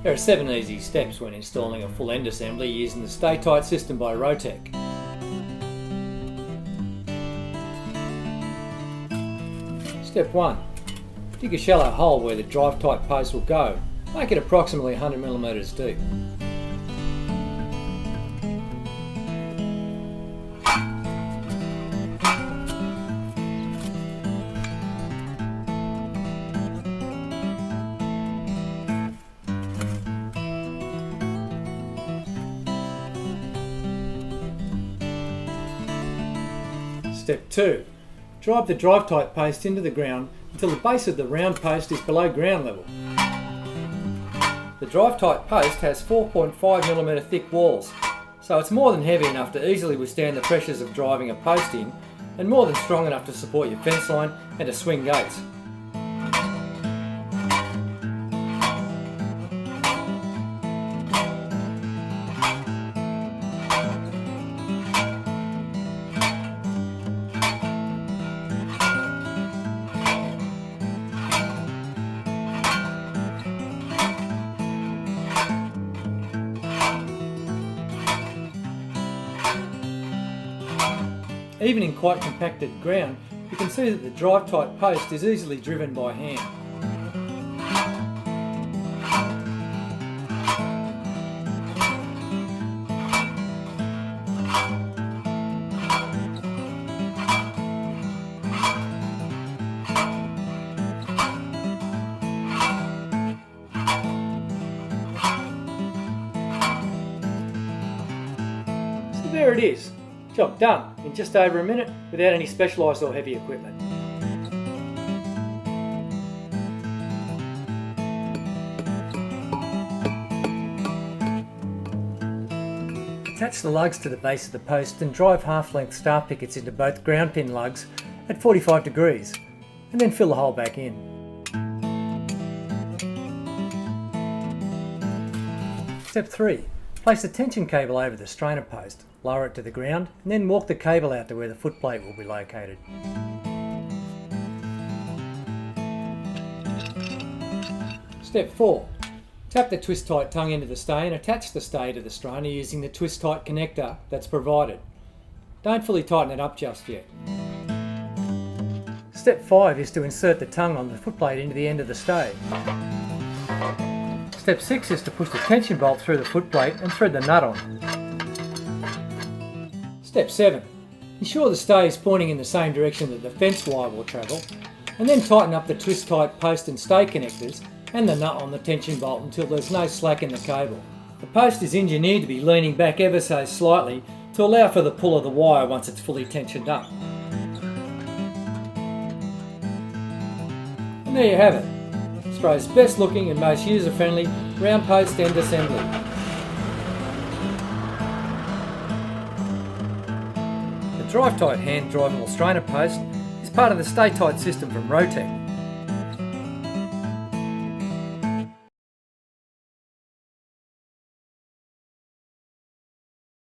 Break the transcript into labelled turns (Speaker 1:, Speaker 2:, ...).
Speaker 1: There are 7 easy steps when installing a full end assembly using the StayTight system by Rotech. Step 1. Dig a shallow hole where the DriveTight post will go. Make it approximately 100mm deep. Step 2. Drive the DriveTight post into the ground until the base of the round post is below ground level. The DriveTight post has 4.5mm thick walls, so it's more than heavy enough to easily withstand the pressures of driving a post in, and more than strong enough to support your fence line and to swing gates. Even in quite compacted ground, you can see that the DriveTight post is easily driven by hand. So there it is. Job done in just over a minute without any specialised or heavy equipment. Attach the lugs to the base of the post and drive half-length star pickets into both ground pin lugs at 45 degrees and then fill the hole back in. Step 3. Place the tension cable over the strainer post, lower it to the ground, and then walk the cable out to where the footplate will be located. Step 4. Tap the twist-tight tongue into the stay and attach the stay to the strainer using the twist-tight connector that's provided. Don't fully tighten it up just yet. Step 5 is to insert the tongue on the footplate into the end of the stay. Step 6 is to push the tension bolt through the footplate and thread the nut on. Step 7. Ensure the stay is pointing in the same direction that the fence wire will travel, and then tighten up the twist-tight post and stay connectors and the nut on the tension bolt until there's no slack in the cable. The post is engineered to be leaning back ever so slightly to allow for the pull of the wire once it's fully tensioned up. And there you have it. Australia's best looking and most user-friendly round post end assembly. The DriveTight hand drivable strainer post is part of the StayTight system from Rotech.